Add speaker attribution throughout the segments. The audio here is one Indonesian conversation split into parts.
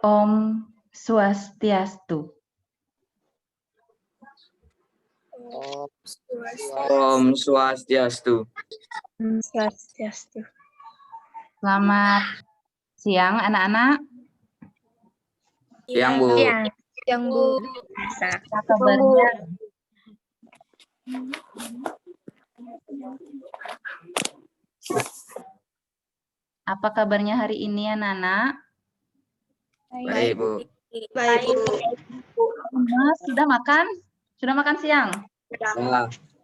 Speaker 1: Om Swastiastu.
Speaker 2: Om Swastiastu.
Speaker 3: Swastiastu.
Speaker 1: Selamat siang anak-anak.
Speaker 2: Siang, Bu.
Speaker 3: Yang Bu. Bisa.
Speaker 1: Apa kabarnya? Apa kabarnya hari ini anak-anak?
Speaker 2: Baik, Bu.
Speaker 3: Baik, Bu.
Speaker 1: Mas, sudah makan? Sudah makan siang?
Speaker 2: Ya,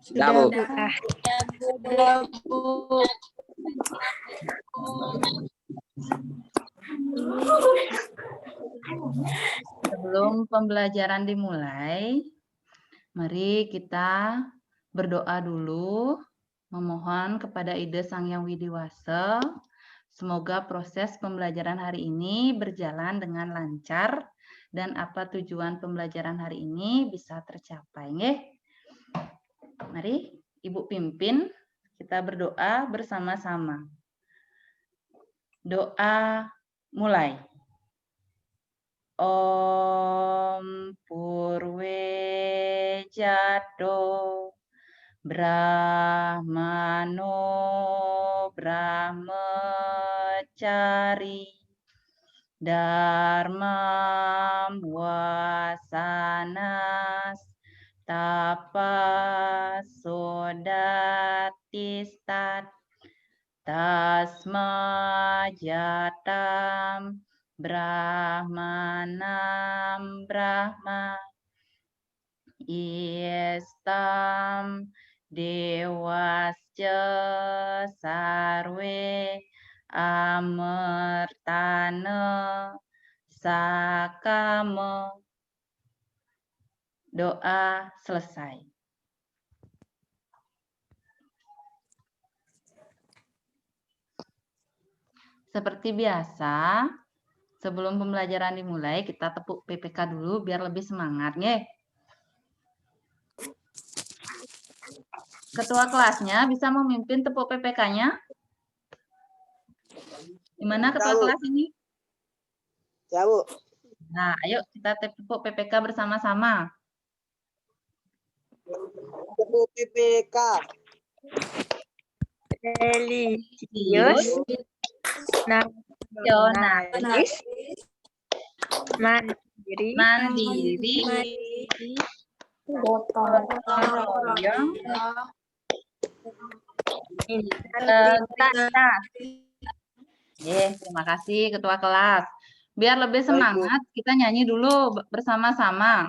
Speaker 2: sudah, Bu.
Speaker 1: Sebelum pembelajaran dimulai, mari kita berdoa dulu, memohon kepada Ida Sang Hyang Widiwasa, semoga proses pembelajaran hari ini berjalan dengan lancar dan apa tujuan pembelajaran hari ini bisa tercapai. Nggih. Mari Ibu pimpin, kita berdoa bersama-sama. Doa mulai. Om Purwe Jado Brahmano Brahmacari Dharmam Wasanas Tapasodatistat Tasma Jatam Brahmanam Brahma Iestam Dewasya Sarwe Amertana Sakama. Doa selesai. Seperti biasa, sebelum pembelajaran dimulai, kita tepuk PPK dulu biar lebih semangat, nggih. Ketua kelasnya bisa memimpin tepuk PPK-nya? Gimana ketua kelas ini?
Speaker 4: Ya, Bu.
Speaker 1: Nah, ayo kita tepuk PPK bersama-sama.
Speaker 4: Tepuk PPK.
Speaker 3: Religius. Nasionalis. Mandiri. Gotong royong. Integritas.
Speaker 1: Terima kasih Ketua kelas. Biar lebih semangat, kita nyanyi dulu bersama-sama.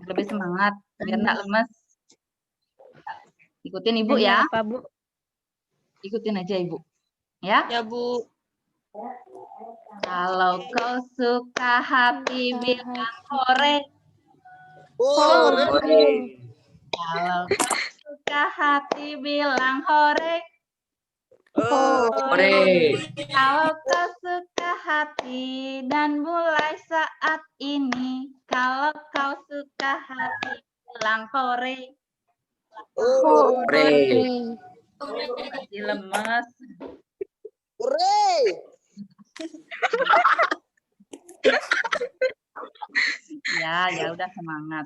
Speaker 1: Lebih semangat, biar enggak lemes. Ikutin Ibu ya.
Speaker 3: Apa, Bu?
Speaker 1: Ikutin aja Ibu. Ya?
Speaker 3: Ya, Bu.
Speaker 1: Kalau kau suka hati bilang hore.
Speaker 4: Hore.
Speaker 1: Kalau kau suka hati bilang hore.
Speaker 2: Hore.
Speaker 1: Kalau kau suka hati dan mulai saat ini. Kalau kau suka hati bilang hore.
Speaker 2: Hore.
Speaker 1: Masih lemes.
Speaker 4: Hore.
Speaker 1: Ya udah semangat.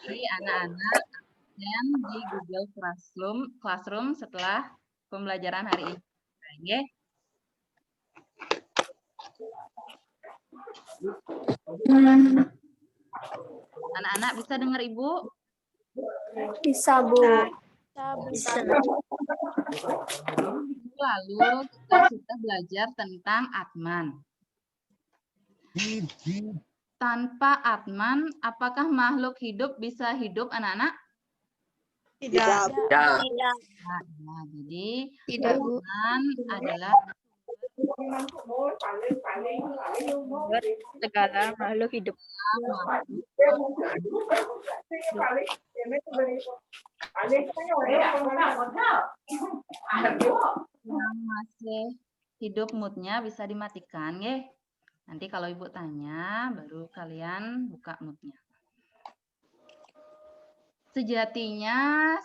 Speaker 1: Jadi anak-anak dan di Google Classroom setelah pembelajaran hari ini. Oke. Anak-anak bisa dengar Ibu?
Speaker 3: Bisa, Bu. Bisa.
Speaker 1: Lalu kita sudah belajar tentang Atman. Tanpa Atman, apakah makhluk hidup bisa hidup, anak-anak?
Speaker 4: Tidak.
Speaker 2: Ya.
Speaker 1: Nah, jadi
Speaker 3: Tidak, Bu.
Speaker 1: Atman adalah
Speaker 3: Segala makhluk hidup.
Speaker 1: yang masih hidup moodnya bisa dimatikan, ya. Nanti kalau Ibu tanya, baru kalian buka moodnya. Sejatinya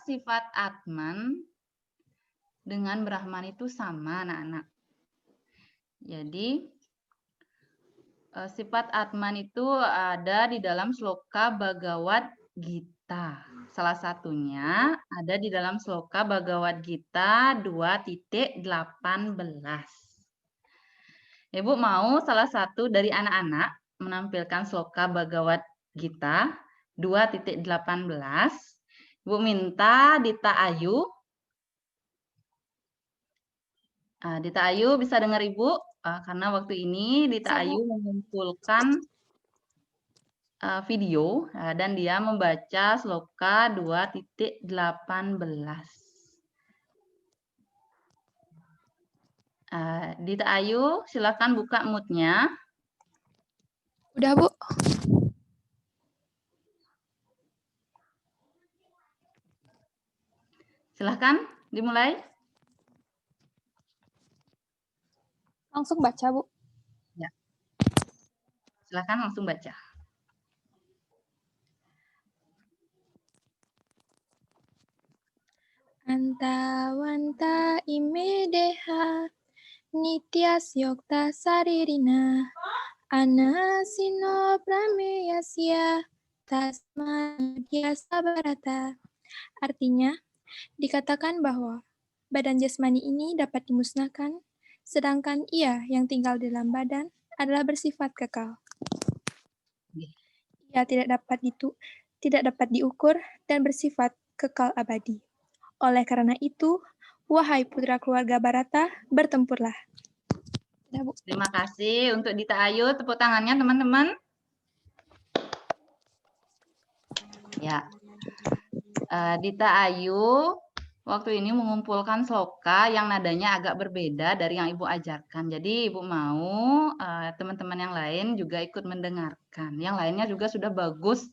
Speaker 1: sifat Atman dengan Brahman itu sama, anak-anak. Jadi, sifat Atman itu ada di dalam sloka Bhagavad Gita. Salah satunya ada di dalam sloka Bhagavad Gita 2.18. Ibu mau salah satu dari anak-anak menampilkan sloka Bhagavad Gita 2.18. Ibu minta Dita Ayu. Dita Ayu bisa dengar Ibu? Karena waktu ini Dita Ayu mengumpulkan video dan dia membaca sloka 2.18. Dita Ayu, silakan buka mute-nya.
Speaker 3: Udah, Bu.
Speaker 1: Silahkan dimulai.
Speaker 3: Langsung baca, Bu.
Speaker 1: Ya. Silahkan langsung baca.
Speaker 3: Antawanta imedeha nityas yokta saririna anasino prameyasya tasmadhyasa barata. Artinya, dikatakan bahwa badan jasmani ini dapat dimusnahkan, sedangkan ia yang tinggal di dalam badan adalah bersifat kekal. Ia tidak dapat diukur dan bersifat kekal abadi. Oleh karena itu, wahai putra keluarga Barata, bertempurlah.
Speaker 1: Terima kasih untuk Dita Ayu. Tepuk tangannya, teman-teman. Ya, Dita Ayu waktu ini mengumpulkan sloka yang nadanya agak berbeda dari yang Ibu ajarkan. Jadi Ibu mau teman-teman yang lain juga ikut mendengarkan. Yang lainnya juga sudah bagus.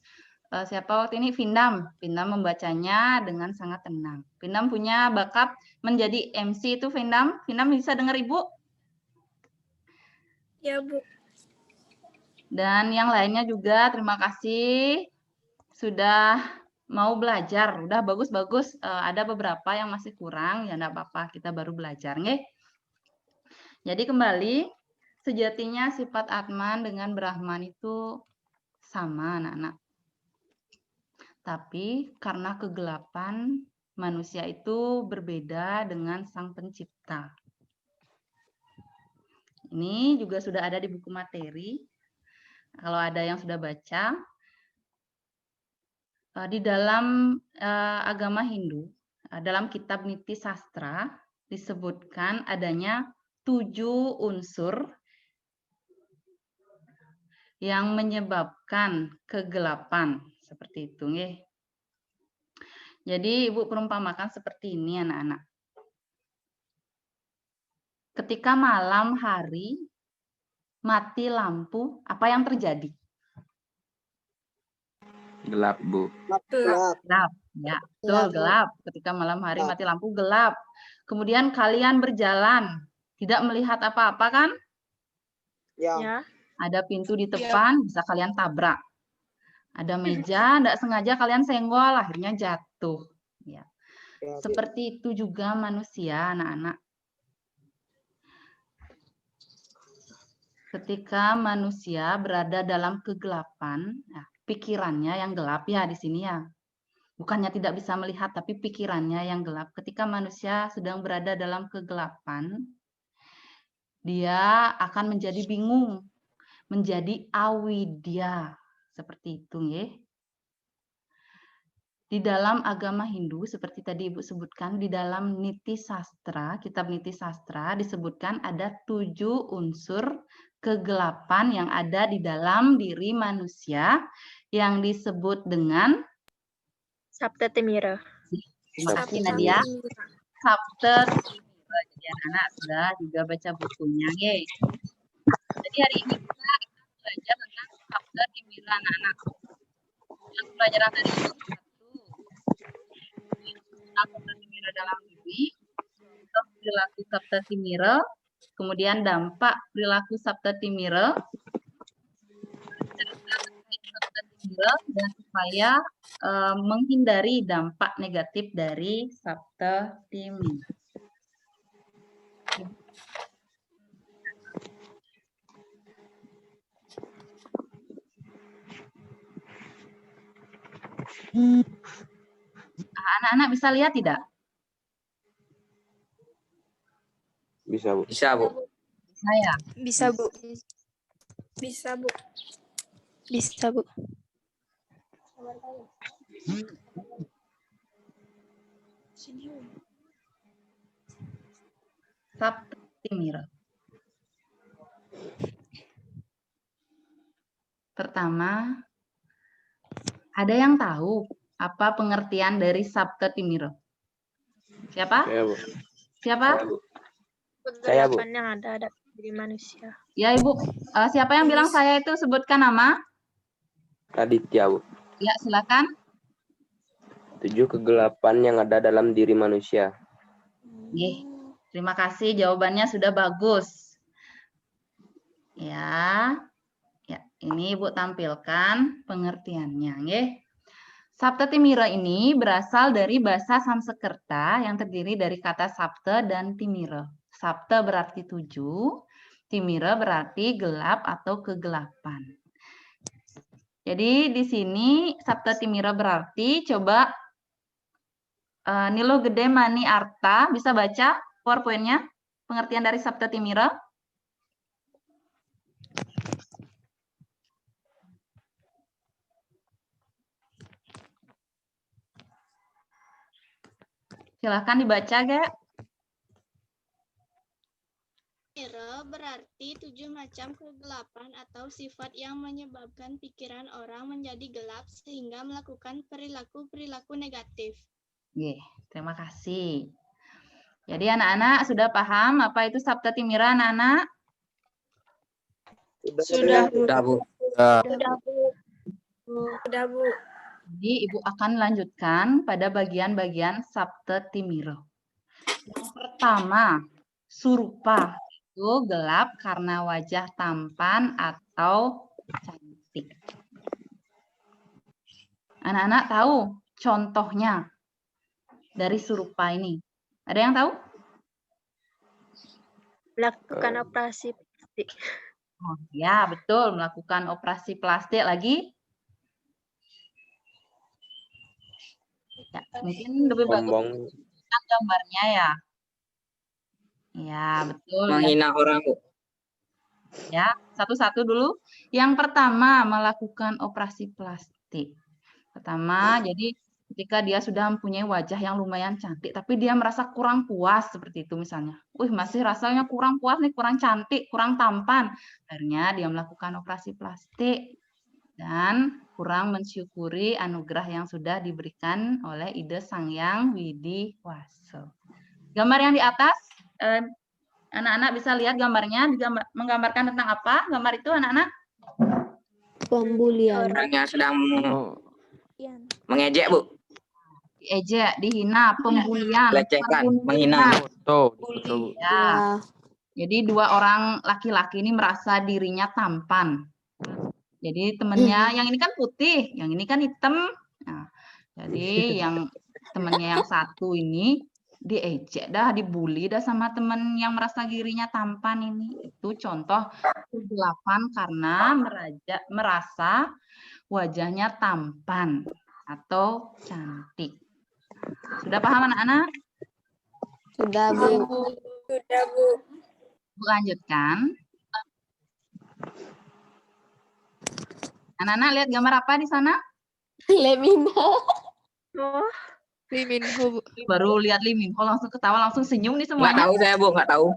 Speaker 1: Siapa waktu ini? Vindam. Vindam membacanya dengan sangat tenang. Vindam punya bakat menjadi MC itu, Vindam. Vindam bisa dengar Ibu?
Speaker 3: Ya, Bu.
Speaker 1: Dan yang lainnya juga terima kasih sudah mau belajar. Udah bagus-bagus. Ada beberapa yang masih kurang, ya enggak apa-apa, kita baru belajar, nggih. Jadi kembali, sejatinya sifat Atman dengan Brahman itu sama, anak-anak. Tapi karena kegelapan, manusia itu berbeda dengan Sang Pencipta. Ini juga sudah ada di buku materi. Kalau ada yang sudah baca, di dalam agama Hindu, dalam kitab Niti Sastra, disebutkan adanya 7 unsur yang menyebabkan kegelapan. Seperti itu, nggih. Jadi Ibu perumpamakan seperti ini, anak-anak. Ketika malam hari mati lampu, apa yang terjadi?
Speaker 2: Gelap, Bu.
Speaker 1: Gelap. Ya, betul, gelap. Ketika malam hari mati lampu, gelap. Kemudian kalian berjalan, tidak melihat apa-apa kan?
Speaker 4: Ya.
Speaker 1: Ada pintu di depan, bisa kalian tabrak. Ada meja, tidak sengaja kalian senggol, akhirnya jatuh. Ya. Seperti itu juga manusia, anak-anak. Ketika manusia berada dalam kegelapan, pikirannya yang gelap ya di sini ya. Bukannya tidak bisa melihat, tapi pikirannya yang gelap. Ketika manusia sedang berada dalam kegelapan, dia akan menjadi bingung, menjadi awidya. Seperti itu, nggih. Di dalam agama Hindu, seperti tadi Ibu sebutkan, di dalam Niti Sastra, kitab Niti Sastra, disebutkan ada 7 unsur kegelapan yang ada di dalam diri manusia yang disebut dengan
Speaker 3: Saptatimira.
Speaker 1: Terima kasih Nadia. Saptatimira. Jadi anak-anak sudah juga baca bukunya, nggih. Jadi hari ini kita akan belajar tentang Saptatimira, anak-anak. Yang pelajaran hari ini Saptatimira dalam diri, perilaku Saptatimira, kemudian dampak perilaku Saptatimira, dan supaya menghindari dampak negatif dari Sabta Timira. Anak-anak bisa lihat tidak?
Speaker 5: Bisa, Bu.
Speaker 2: Bisa, Bu.
Speaker 1: Saya.
Speaker 3: Bisa, Bu. Bisa, Bu. Bisa, Bu.
Speaker 1: Sabta Timira. Pertama, ada yang tahu apa pengertian dari Sabta Timira? Siapa?
Speaker 5: Saya, Bu.
Speaker 1: Siapa?
Speaker 5: Saya, Bu.
Speaker 4: Kegelapan yang ada di manusia.
Speaker 1: Ya, Ibu. Siapa yang bilang saya itu sebutkan nama?
Speaker 5: Raditya, Bu.
Speaker 1: Ya, silakan.
Speaker 5: 7 kegelapan yang ada dalam diri manusia.
Speaker 1: Nggih, terima kasih jawabannya sudah bagus. Ya. Ya, ini Ibu tampilkan pengertiannya, nggih. Sabta Timira ini berasal dari bahasa Sanskerta yang terdiri dari kata Sabta dan Timira. Sabta berarti 7, Timira berarti gelap atau kegelapan. Jadi di sini Sabta Timira berarti coba Nilo Gede Mani Arta bisa baca PowerPoint-nya pengertian dari Sabta Timira? Silahkan dibaca, Gak?
Speaker 6: Timira berarti 7 macam kegelapan atau sifat yang menyebabkan pikiran orang menjadi gelap sehingga melakukan perilaku-perilaku negatif.
Speaker 1: Oke, terima kasih. Jadi anak-anak sudah paham apa itu Sabta Timira, anak-anak?
Speaker 4: Sudah, Bu.
Speaker 2: Sudah, Bu.
Speaker 4: Sudah, Bu.
Speaker 1: Jadi Ibu akan lanjutkan pada bagian-bagian Sabta Timira. Yang pertama, surupa itu gelap karena wajah tampan atau cantik. Anak-anak tahu contohnya dari surupa ini? Ada yang tahu?
Speaker 4: Melakukan operasi plastik.
Speaker 1: Oh, ya, betul. Melakukan operasi plastik lagi. Ya, mungkin lebih bagus
Speaker 5: Sombong.
Speaker 1: lihat gambarnya ya. Ya, betul.
Speaker 2: Menghina orang, Bu.
Speaker 1: Ya, satu-satu dulu. Yang pertama, melakukan operasi plastik. Pertama, jadi ketika dia sudah mempunyai wajah yang lumayan cantik, tapi dia merasa kurang puas seperti itu misalnya. Masih rasanya kurang puas nih, kurang cantik, kurang tampan. Akhirnya dia melakukan operasi plastik dan kurang mensyukuri anugerah yang sudah diberikan oleh Ide Sang Hyang Widi Waso. Gambar yang di atas, anak-anak bisa lihat gambarnya, menggambarkan tentang apa? Gambar itu anak-anak?
Speaker 6: Pembulian.
Speaker 2: Orangnya sedang mengejek, Bu.
Speaker 1: Diejek, dihina, pembulian,
Speaker 2: Lecehkan,
Speaker 1: pembunuhan.
Speaker 2: menghina.
Speaker 1: Ya. Jadi dua orang laki-laki ini merasa dirinya tampan. Jadi temennya, yang ini kan putih, yang ini kan hitam. Nah, jadi yang temennya yang satu ini diejek dah, dibully dah sama temen yang merasa dirinya tampan ini. Itu contoh kegelapan karena merasa wajahnya tampan atau cantik. Sudah paham anak-anak?
Speaker 6: Sudah, Bu.
Speaker 4: Sudah, Bu.
Speaker 1: Lanjutkan. Anak-anak lihat gambar apa di sana?
Speaker 6: Lemina.
Speaker 4: Oh,
Speaker 3: Lee Min Ho, Bu.
Speaker 1: Baru lihat Lee Min Ho langsung ketawa, langsung senyum nih
Speaker 2: Nggak
Speaker 1: semuanya.
Speaker 2: tahu saya, Bu. Nggak tahu.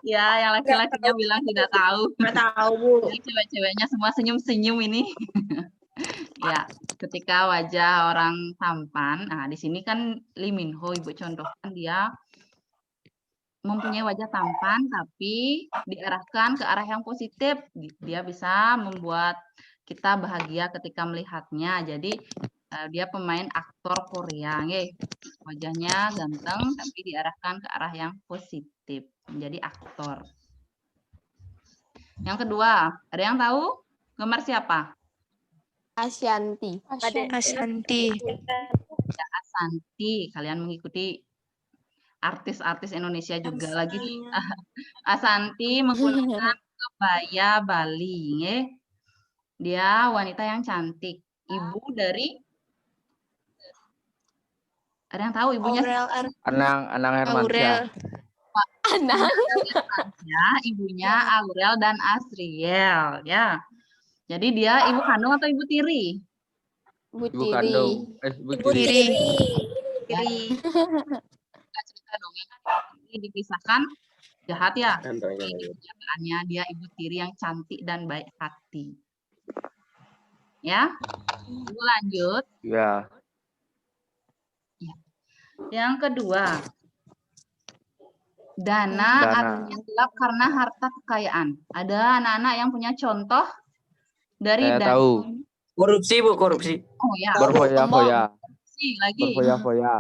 Speaker 1: Ya, yang laki-lakinya bilang tidak tahu.
Speaker 4: nggak tahu, Bu.
Speaker 1: Yang cewek-ceweknya semua senyum-senyum ini. Ya, ketika wajah orang tampan, nah di sini kan Lee Min Ho, Ibu contohkan dia mempunyai wajah tampan tapi diarahkan ke arah yang positif. Dia bisa membuat kita bahagia ketika melihatnya. Jadi dia pemain aktor Korea, nggih. Wajahnya ganteng tapi diarahkan ke arah yang positif, menjadi aktor. Yang kedua, ada yang tahu gambar siapa?
Speaker 7: Asyanti.
Speaker 3: Ashanti.
Speaker 1: Ya, Asanti. Kalian mengikuti artis-artis Indonesia juga lagi nih. Asanti menggunakan kebaya Bali. Nggih. Dia wanita yang cantik. Ibu dari ada yang tahu ibunya?
Speaker 5: Anang Hermansyah.
Speaker 1: Ya, ibunya Aurel dan Asriel. Ya. Jadi dia ibu kandung atau ibu tiri?
Speaker 5: Ibu kandung. Ibu
Speaker 3: Tiri.
Speaker 1: Ya, kita cerita dongeng ini dipisahkan jahat ya. Ini kenyataannya dia ibu tiri yang cantik dan baik hati. Ya. Ibu lanjut.
Speaker 5: Ya.
Speaker 1: Yang kedua, dana artinya gelap karena harta kekayaan. Ada anak-anak yang punya contoh dari
Speaker 5: Saya
Speaker 1: dana.
Speaker 5: tahu.
Speaker 2: Korupsi, Bu, korupsi.
Speaker 1: Oh ya,
Speaker 5: Berfoya-foya.
Speaker 1: korupsi lagi.
Speaker 5: Berfoya-foya.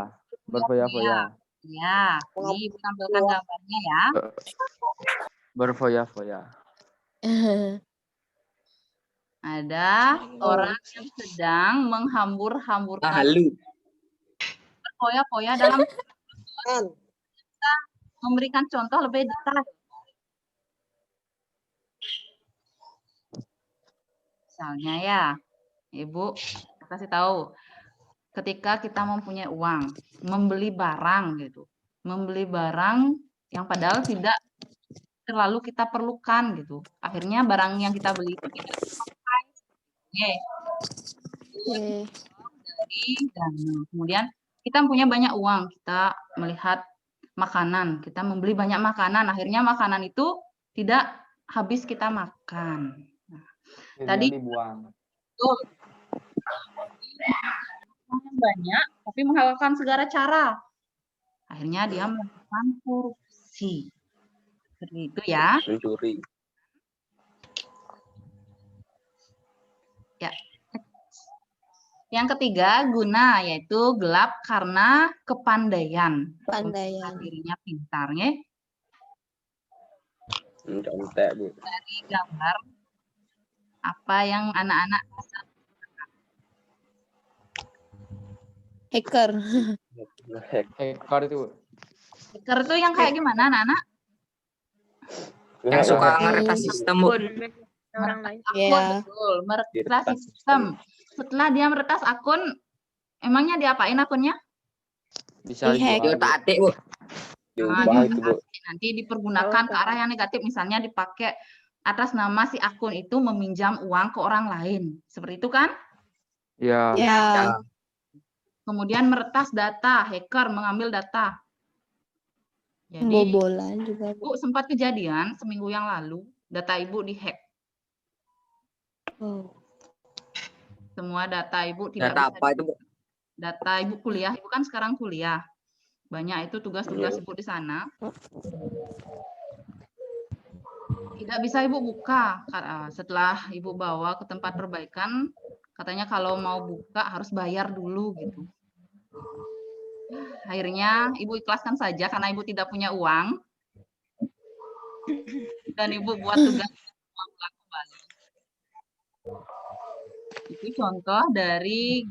Speaker 5: Berfoya-foya.
Speaker 1: Ya, ini Ibu tampilkan gambarnya ya.
Speaker 5: Berfoya-foya.
Speaker 1: Ada orang yang sedang menghambur-hamburkan
Speaker 2: Halu.
Speaker 1: berfoya-foya dalam kita memberikan contoh lebih detail. Misalnya ya, Ibu kasih tahu, ketika kita mempunyai uang, membeli barang gitu, membeli barang yang padahal tidak terlalu kita perlukan gitu. Akhirnya barang yang kita beli itu tidak dipakai. Dari dana. Kemudian kita punya banyak uang, kita melihat makanan, kita membeli banyak makanan, akhirnya makanan itu tidak habis kita makan. Tadi
Speaker 5: dibuang.
Speaker 1: betul. Banyak, tapi menghalalkan segala cara. Akhirnya dia melakukan korupsi. Seperti itu ya.
Speaker 5: Mencuri.
Speaker 1: Ya. Yang ketiga, guna, yaitu gelap karena kepandaian.
Speaker 7: Pandaian.
Speaker 1: Dirinya pintar, ya.
Speaker 5: Contek, Bu.
Speaker 1: Dari gambar, apa yang anak-anak bisa
Speaker 7: Hacker.
Speaker 5: Hacker itu, Bu.
Speaker 1: hacker itu yang kayak gimana, anak-anak?
Speaker 2: Yang suka ngeretas sistem, Bu.
Speaker 4: Orang lain.
Speaker 7: Ya.
Speaker 1: Betul, meretas sistem. Setelah dia meretas akun, emangnya diapain akunnya?
Speaker 5: Bisa
Speaker 7: Di-hack.
Speaker 5: dijual.
Speaker 2: Diotak-atik, Bu.
Speaker 5: Diubah itu, Bu.
Speaker 1: Nanti dipergunakan ke arah yang negatif, misalnya dipakai atas nama si akun itu meminjam uang ke orang lain. Seperti itu kan?
Speaker 5: Ya.
Speaker 7: Ya.
Speaker 1: Kemudian meretas data, hacker mengambil data. Jadi,
Speaker 7: Bobolan juga. Bu.
Speaker 1: Bu, sempat kejadian seminggu yang lalu, data Ibu dihack.
Speaker 7: Oh.
Speaker 1: Semua data Ibu tidak
Speaker 2: Data
Speaker 1: bisa
Speaker 2: apa itu, Bu?
Speaker 1: data Ibu kuliah, Ibu kan sekarang kuliah. Banyak itu tugas-tugas Ibu di sana. Tidak bisa Ibu buka. Setelah Ibu bawa ke tempat perbaikan, katanya kalau mau buka harus bayar dulu gitu. Akhirnya Ibu ikhlaskan saja karena Ibu tidak punya uang. Dan Ibu buat tugas pulang kembali. Itu contoh dari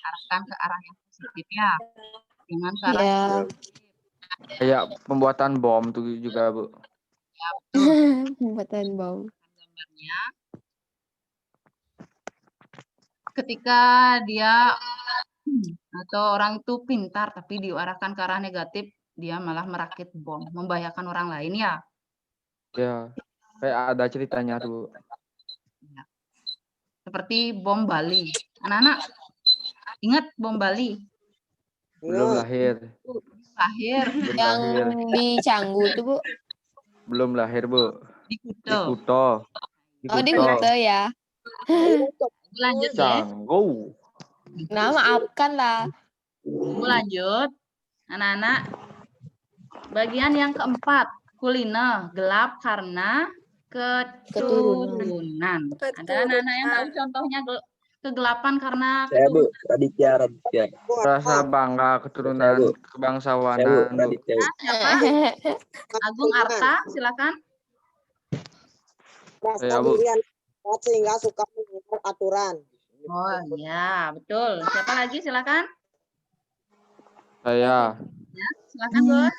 Speaker 1: arahkan ke arah yang positif ya. Jangan ke arah
Speaker 7: Ya.
Speaker 5: Kayak pembuatan bom tuh juga, Bu.
Speaker 7: Pembuatan bom.
Speaker 1: gambarnya. Ketika dia atau orang itu pintar tapi diarahkan ke arah negatif, dia malah merakit bom, membahayakan orang lain ya.
Speaker 5: Ya. Kayak ada ceritanya tuh.
Speaker 1: Seperti bom Bali. Anak-anak ingat bom Bali?
Speaker 5: Belum lahir.
Speaker 1: Lahir
Speaker 5: Belum
Speaker 7: Yang
Speaker 5: lahir.
Speaker 7: di Canggu tuh, Bu.
Speaker 5: Belum lahir, Bu.
Speaker 1: di
Speaker 5: Di
Speaker 1: Kuto.
Speaker 5: Kuto.
Speaker 7: Oh, di Kuto ya.
Speaker 1: Lanjut ya.
Speaker 5: Canggu.
Speaker 7: Nah, maafkan lah.
Speaker 1: Lanjut. Anak-anak. Bagian yang keempat, kuliner gelap karena keturunan. Ada anak-anak yang tahu contohnya kegelapan karena
Speaker 5: Saya Bu, Raditya.
Speaker 2: Rasa bangga keturunan
Speaker 5: Saya, Bu. Saya Bu,
Speaker 2: kebangsawanan, Bu.
Speaker 5: Raditya. Bu.
Speaker 1: siapa? Agung Arta, silakan.
Speaker 2: Saya, Bu.
Speaker 8: Sehingga suka melanggar aturan.
Speaker 1: Oh iya, betul. Siapa lagi? Silakan.
Speaker 2: Saya
Speaker 1: Ya, silakan, Bos.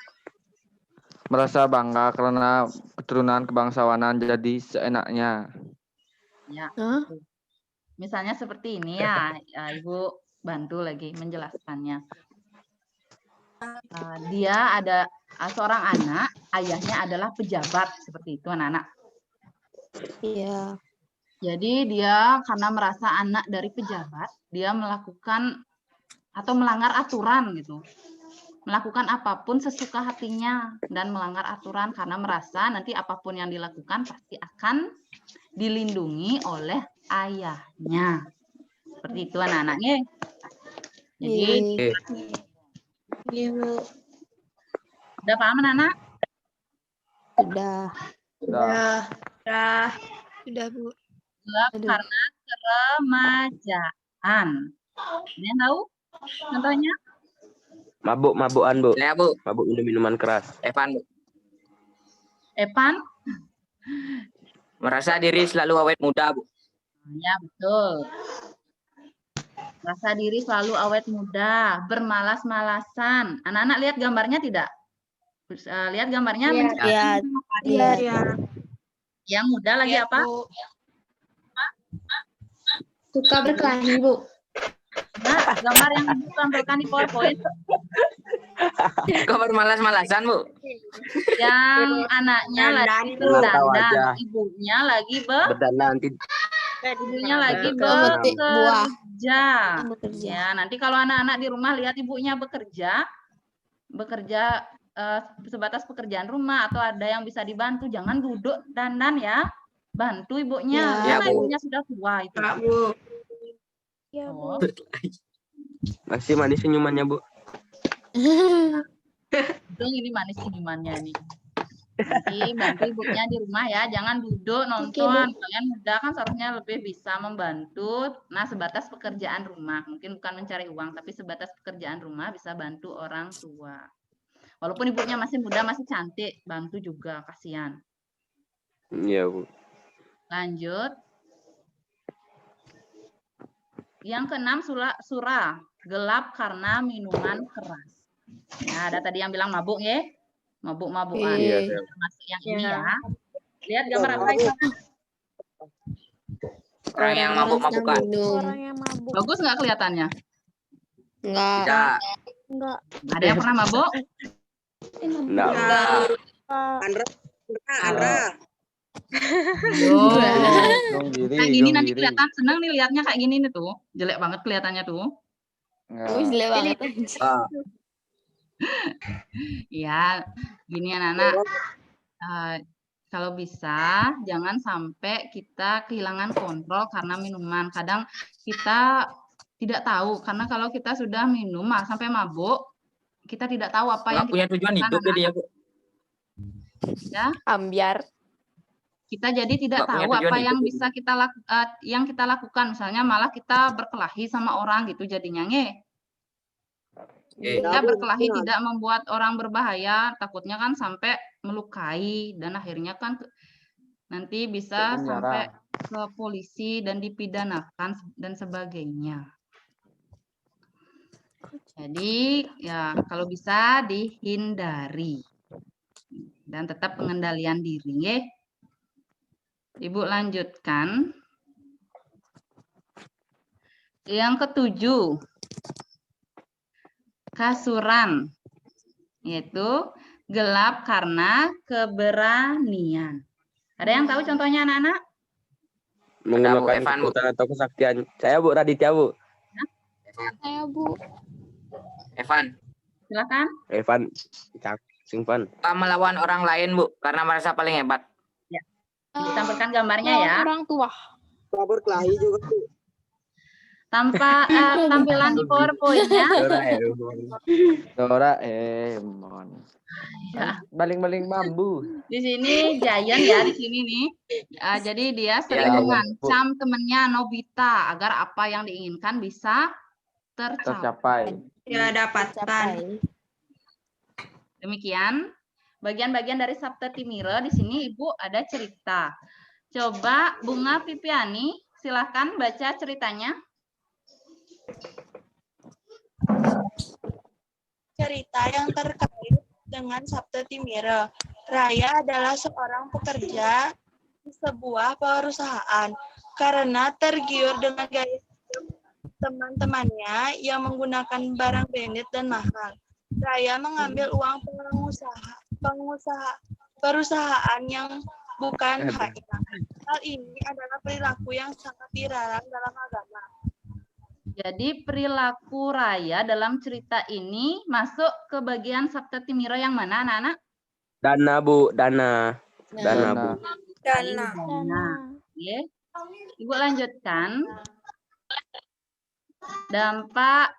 Speaker 2: merasa bangga karena keturunan kebangsawanan jadi seenaknya.
Speaker 1: Ya.
Speaker 7: Hah?
Speaker 1: Misalnya seperti ini ya, Ibu bantu lagi menjelaskannya. Dia ada seorang anak, ayahnya adalah pejabat, seperti itu anak-anak.
Speaker 7: Iya.
Speaker 1: Jadi dia karena merasa anak dari pejabat, dia melakukan atau melanggar aturan gitu. Melakukan apapun sesuka hatinya dan melanggar aturan karena merasa nanti apapun yang dilakukan pasti akan dilindungi oleh ayahnya. Seperti itu anak-anaknya. Jadi
Speaker 7: Iya.
Speaker 1: udah paham anak-anak?
Speaker 7: Sudah.
Speaker 4: Sudah, Bu.
Speaker 1: Gelap
Speaker 7: Aduh.
Speaker 1: karena keremajaan. Ada yang tahu contohnya?
Speaker 5: Mabuk-mabukan Bu.
Speaker 2: Saya, Bu.
Speaker 5: Mabuk minum-minuman keras.
Speaker 2: Evan, Bu.
Speaker 1: Evan?
Speaker 2: Merasa diri selalu awet muda, Bu.
Speaker 1: Ya, betul. Rasa diri selalu awet muda, bermalas-malasan. Anak-anak lihat gambarnya tidak? Lihat gambarnya?
Speaker 4: Lihat.
Speaker 1: menceritakan
Speaker 7: Lihat.
Speaker 1: apa?
Speaker 7: Lihat.
Speaker 1: Yang muda lagi apa?
Speaker 4: Suka berkelahi, Bu.
Speaker 1: Nah, gambar yang Ibu tampilkan di PowerPoint.
Speaker 2: Kok bermalas-malasan, Bu?
Speaker 1: Yang anaknya lagi
Speaker 5: Menantau
Speaker 1: berdandan,
Speaker 5: aja.
Speaker 1: ibunya lagi
Speaker 5: Berdana nanti
Speaker 1: ibunya lagi
Speaker 7: Memetik buah.
Speaker 1: bekerja.
Speaker 7: Bekerja.
Speaker 1: Ya, nanti kalau anak-anak di rumah lihat ibunya bekerja sebatas pekerjaan rumah atau ada yang bisa dibantu, jangan duduk dandan ya. Bantu ibunya,
Speaker 7: Ya,
Speaker 1: karena
Speaker 2: Bu.
Speaker 1: ibunya sudah tua itu.
Speaker 4: Ya,
Speaker 1: Oh,
Speaker 5: masih manis senyumannya Bu.
Speaker 1: dong ini manis senyumannya nih. Jadi bantu ibunya di rumah ya, jangan duduk nonton. Kalian muda kan seharusnya lebih bisa membantu. Nah, sebatas pekerjaan rumah, mungkin bukan mencari uang, tapi sebatas pekerjaan rumah bisa bantu orang tua. Walaupun ibunya masih muda, masih cantik, bantu juga, kasihan.
Speaker 5: Iya Bu.
Speaker 1: Lanjut. Yang keenam, surah, gelap karena minuman keras. Ya, ada tadi yang bilang mabuk ya, mabuk-mabukan.
Speaker 7: Iya,
Speaker 1: Termasuk yang ini
Speaker 4: Iya.
Speaker 1: ya. Lihat gambar apa itu?
Speaker 2: Orang yang mabuk-mabukan.
Speaker 7: minum.
Speaker 4: yang mabuk.
Speaker 1: Bagus nggak kelihatannya?
Speaker 7: Enggak.
Speaker 2: Tidak.
Speaker 4: Enggak.
Speaker 1: Ada yang pernah mabuk?
Speaker 5: Enggak.
Speaker 8: Andra.
Speaker 1: Oh.
Speaker 2: Dong diri,
Speaker 1: Kayak gini
Speaker 2: dong
Speaker 1: nanti
Speaker 2: diri.
Speaker 1: kelihatan senang nih lihatnya kayak gini nih tuh. Jelek banget kelihatannya tuh.
Speaker 7: Wih, jelek banget.
Speaker 2: Ah,
Speaker 1: Ya, gini anak-anak. Kalau bisa jangan sampai kita kehilangan kontrol karena minuman. Kadang kita tidak tahu karena kalau kita sudah minum sampai mabuk, kita tidak tahu apa yang
Speaker 2: nggak punya
Speaker 1: kita
Speaker 2: tujuan
Speaker 1: lakukan,
Speaker 2: hidup jadi ya, Bu.
Speaker 1: ya.
Speaker 7: Ambiar.
Speaker 1: Kita jadi tidak
Speaker 2: Nggak punya
Speaker 1: tahu
Speaker 2: tujuan
Speaker 1: apa
Speaker 2: hidup
Speaker 1: yang
Speaker 2: jadi.
Speaker 1: bisa kita lakukan. Misalnya malah kita berkelahi sama orang gitu jadinya nge. Kita berkelahi tidak membuat orang berbahaya, takutnya kan sampai melukai dan akhirnya kan nanti bisa
Speaker 2: Penjara.
Speaker 1: sampai ke polisi dan dipidanakan dan sebagainya. Jadi ya kalau bisa dihindari dan tetap pengendalian diri ya. Ibu lanjutkan. Yang ketujuh, kasuran, yaitu gelap karena keberanian. Ada yang tahu contohnya anak-anak?
Speaker 5: Menggunakan
Speaker 2: Evan, Bu.
Speaker 5: kekuatan atau kesaktian. Saya Bu Raditya Bu.
Speaker 7: Saya, Bu.
Speaker 2: Evan,
Speaker 1: Silakan.
Speaker 5: Evan. Simpan.
Speaker 2: melawan orang lain, Bu, karena merasa paling hebat.
Speaker 1: Ditampilkan gambarnya ya.
Speaker 3: Orang tua.
Speaker 8: Berkelahi juga.
Speaker 1: Tanpa tampilan di PowerPoint-nya.
Speaker 2: Doraemon.
Speaker 1: Ya.
Speaker 2: Baling-baling bambu.
Speaker 1: Di sini Giant ya, di sini nih. Jadi dia sering
Speaker 5: Ya,
Speaker 1: mengancam temennya Nobita agar apa yang diinginkan bisa tercapai.
Speaker 2: Tercapai.
Speaker 4: Ya, dapatkan.
Speaker 1: Demikian bagian-bagian dari Sabta Timira. Di sini Ibu ada cerita. Coba Bunga Pipiani, silahkan baca ceritanya.
Speaker 9: Cerita yang terkait dengan Sabta Timira. Raya adalah seorang pekerja di sebuah perusahaan. Karena tergiur dengan gaya hidup teman-temannya yang menggunakan barang branded dan mahal, Raya mengambil uang perusahaan yang bukan haknya. Hal ini adalah perilaku yang sangat dilarang dalam agama.
Speaker 1: Jadi perilaku Raya dalam cerita ini masuk ke bagian Sabta Timira yang mana, anak-anak?
Speaker 5: Dana, Bu. Dana, Bu.
Speaker 1: Dana. Oke. Ibu lanjutkan. Dampak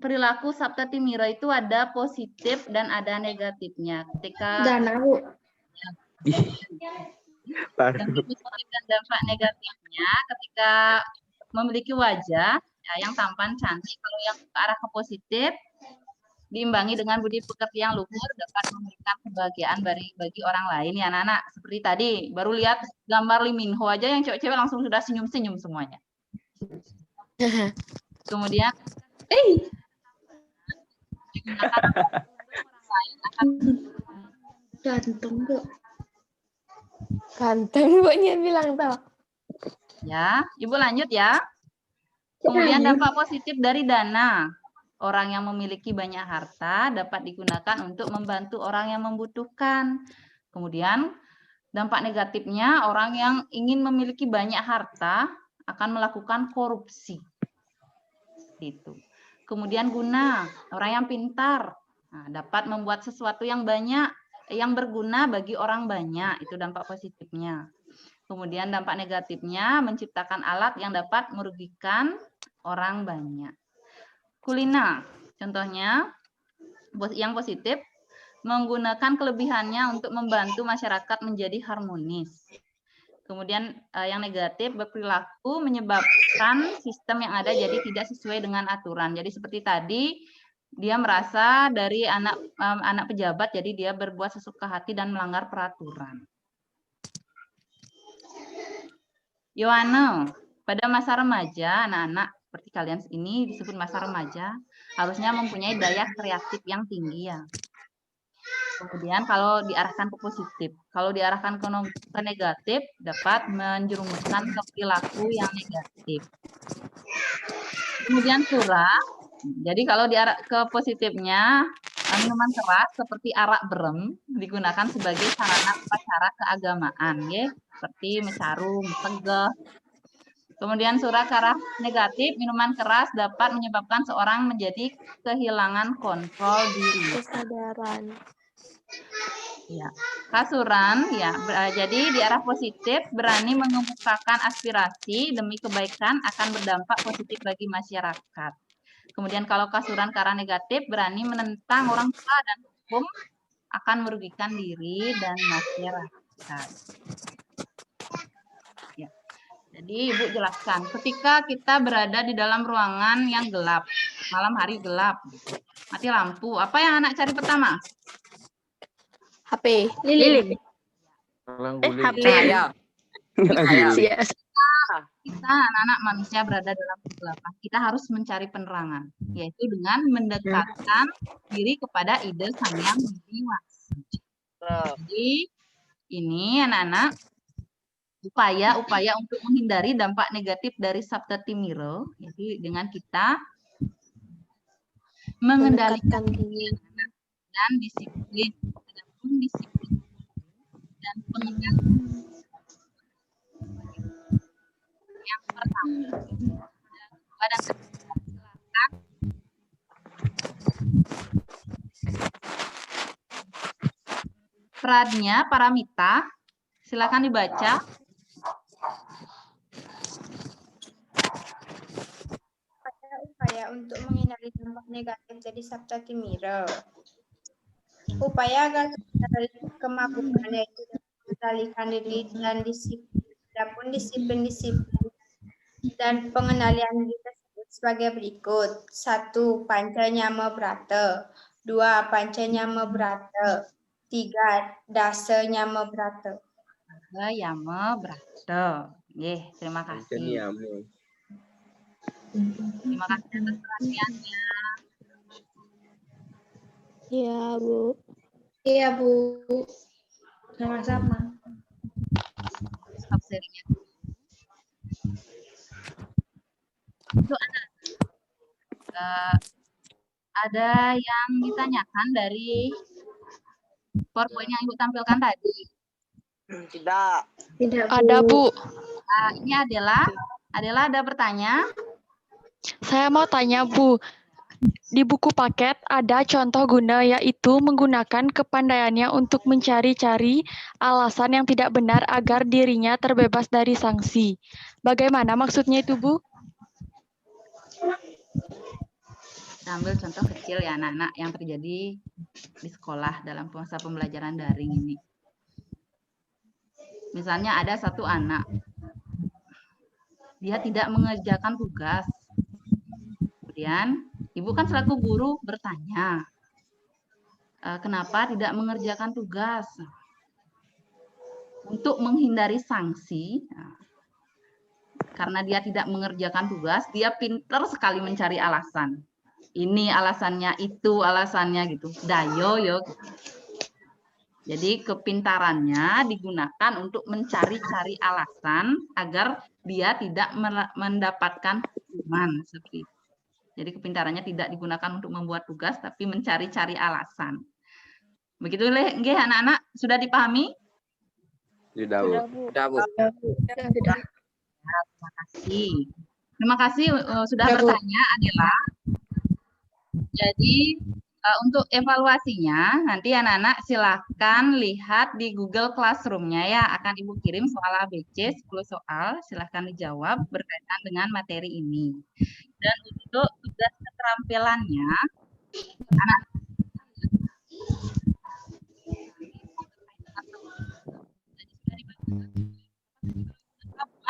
Speaker 1: perilaku Sabta Timira itu ada positif dan ada negatifnya. Ketika
Speaker 4: Dana, Bu.
Speaker 1: dampak positif dan dampak negatifnya ketika memiliki wajah yang tampan cantik, kalau yang ke arah ke positif diimbangi dengan budi pekerti yang luhur dapat memberikan kebahagiaan bagi orang lain ya anak-anak. Seperti tadi baru lihat gambar Lee Min Ho aja yang cewek-cewek langsung sudah senyum-senyum semuanya. Kemudian digunakan orang lain akan
Speaker 4: Ganteng, Bu.
Speaker 7: Ganteng buatnya bilang tau.
Speaker 1: ya. Ibu lanjut ya. Kemudian dampak positif dari dana. Orang yang memiliki banyak harta dapat digunakan untuk membantu orang yang membutuhkan. Kemudian dampak negatifnya orang yang ingin memiliki banyak harta akan melakukan korupsi. Gitu. Kemudian guna, orang yang pintar dapat membuat sesuatu yang banyak, yang berguna bagi orang banyak. Itu dampak positifnya. Kemudian dampak negatifnya menciptakan alat yang dapat merugikan orang banyak. Kulina, contohnya yang positif, menggunakan kelebihannya untuk membantu masyarakat menjadi harmonis. Kemudian yang negatif, berperilaku menyebabkan sistem yang ada jadi tidak sesuai dengan aturan. Jadi seperti tadi, dia merasa dari anak pejabat, jadi dia berbuat sesuka hati dan melanggar peraturan. Yohana, pada masa remaja, anak-anak seperti kalian ini disebut masa remaja, harusnya mempunyai daya kreatif yang tinggi ya. Kemudian kalau diarahkan ke positif, kalau diarahkan ke negatif, dapat menjerumuskan ke perilaku yang negatif. Kemudian surah, jadi kalau diarah ke positifnya, minuman keras seperti arak berem digunakan sebagai sarana upacara keagamaan, ya, seperti mencarung, tegeh. Kemudian surah ke arah negatif, minuman keras dapat menyebabkan seorang menjadi kehilangan kontrol diri.
Speaker 7: Kesadaran.
Speaker 1: Ya. Kasuran, ya, jadi di arah positif berani mengemukakan aspirasi demi kebaikan akan berdampak positif bagi masyarakat. Kemudian kalau kasuran ke arah negatif berani menentang orang tua dan hukum akan merugikan diri dan masyarakat. Ya. Jadi Ibu jelaskan, ketika kita berada di dalam ruangan yang gelap, malam hari gelap, mati lampu, apa yang anak cari pertama?
Speaker 7: HP.
Speaker 4: Lilin.
Speaker 7: HP.
Speaker 1: Kita anak-anak manusia berada dalam kegelapan, kita harus mencari penerangan, yaitu dengan mendekatkan diri kepada ide Sang Yang Widi Wasi. Jadi ini anak-anak upaya untuk menghindari dampak negatif dari Sabta Timira, yaitu dengan kita mengendalikan diri dan disiplin, dan pengendalian. Yang pertama, dan silakan. Pradnya Paramita, silakan dibaca.
Speaker 10: dampak negatif dari Sabta Timira. Upaya agar dari kemampuan yaitu mengendalikan diri dan disiplin dan pengendalian diri tersebut sebagai berikut. 1. Pancanyama Brata. 2. Pancanyama Brata. 3. Dasa Nyama Brata.
Speaker 1: Yama Brata. Terima kasih. Terima kasih atas perhatiannya.
Speaker 7: Iya, Bu.
Speaker 4: Iya, Bu. Sama-sama.
Speaker 1: Stop sharingnya. Untuk anak, ada yang ditanyakan dari PowerPoint yang Ibu tampilkan tadi?
Speaker 8: Tidak.
Speaker 4: Tidak, Bu.
Speaker 11: Ada, Bu.
Speaker 1: Ini Adela. Adela ada bertanya?
Speaker 11: Saya mau tanya, Bu. Di buku paket ada contoh guna yaitu menggunakan kepandaiannya untuk mencari-cari alasan yang tidak benar agar dirinya terbebas dari sanksi. Bagaimana maksudnya itu, Bu?
Speaker 1: Kita ambil contoh kecil ya anak-anak yang terjadi di sekolah dalam masa pembelajaran daring ini. Misalnya ada satu anak, dia tidak mengerjakan tugas. Kemudian Ibu kan selaku guru bertanya, kenapa tidak mengerjakan tugas? Untuk menghindari sanksi, karena dia tidak mengerjakan tugas, dia pintar sekali mencari alasan. Ini alasannya, itu alasannya gitu. Dayo yo. Jadi kepintarannya digunakan untuk mencari-cari alasan agar dia tidak mendapatkan hukuman seperti itu. Jadi kepintarannya tidak digunakan untuk membuat tugas, tapi mencari-cari alasan. Begitu nggih anak-anak, sudah dipahami?
Speaker 5: Sudah, Bu.
Speaker 2: Sudah, Bu.
Speaker 1: Terima kasih. Terima kasih sudah bertanya, Adela. Jadi untuk evaluasinya, nanti anak-anak silakan lihat di Google Classroom-nya ya. Akan Ibu kirim soal ABC 10 soal, silakan dijawab berkaitan dengan materi ini. Dan untuk tugas keterampilannya, anak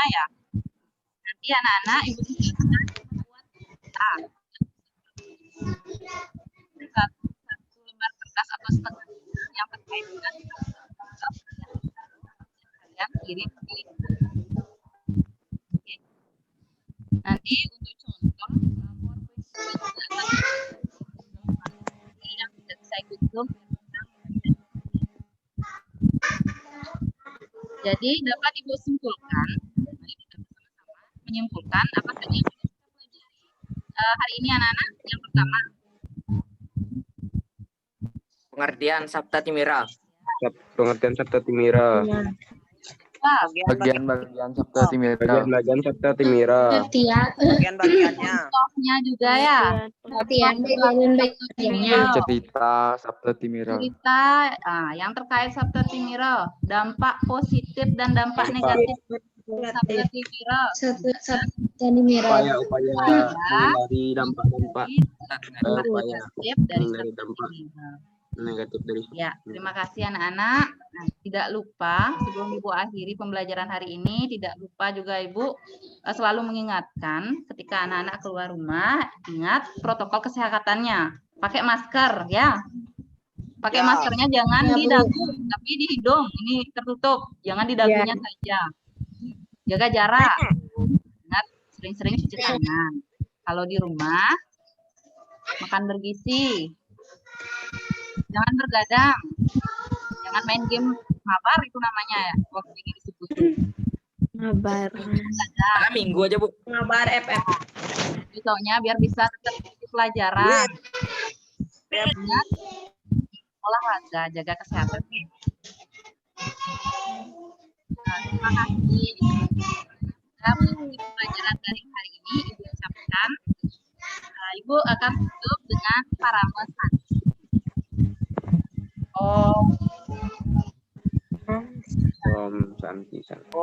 Speaker 1: ya. Nanti anak-anak Ibu silakan buat satu lembar kertas atau setengahnya yang terkait dengan kalian kirim di nanti untuk contoh yang tidak bisa ikut Zoom. Jadi dapat Ibu simpulkan, menyimpulkan apa saja yang kita pelajari hari ini anak-anak. Yang pertama,
Speaker 2: Pengertian Sabta Timira.
Speaker 5: Pengertian Sabta Timira.
Speaker 7: Bagian-bagian Sabta Timira.
Speaker 5: Bagian Sabta Timira.
Speaker 8: Bagian-bagiannya.
Speaker 1: contohnya juga ya.
Speaker 4: Bagian-bagiannya.
Speaker 7: Cerita Sabta Timira.
Speaker 1: Cerita yang terkait Sabta Timira, dampak positif dan dampak negatif Sabta Timira.
Speaker 5: Upaya menghindari dampak-dampak
Speaker 1: Positif dari Sabta Timira.
Speaker 5: negatif dari
Speaker 1: Ya, terima kasih anak-anak. Nah, tidak lupa sebelum Ibu akhiri pembelajaran hari ini, tidak lupa juga Ibu selalu mengingatkan ketika anak-anak keluar rumah, ingat protokol kesehatannya. Pakai masker ya. Pakai maskernya jangan di dagu, tapi di hidung. Ini tertutup, jangan di dagunya saja. Jaga jarak. Ingat sering-sering cuci tangan. Kalau di rumah makan bergizi. Jangan bergadang, jangan main game mabar itu namanya ya, waktu ini disebut.
Speaker 7: Mabar.
Speaker 2: Karena minggu aja, Bu.
Speaker 10: Ngabar FF.
Speaker 1: Soalnya biar bisa tetap di pelajaran. Ingat, olahraga, jaga kesehatan. Terima kasih. Kita mengikuti pelajaran daring hari ini, Ibu ucapkan. Ibu akan tutup dengan parama santi. Om
Speaker 5: Santi.
Speaker 7: Santi.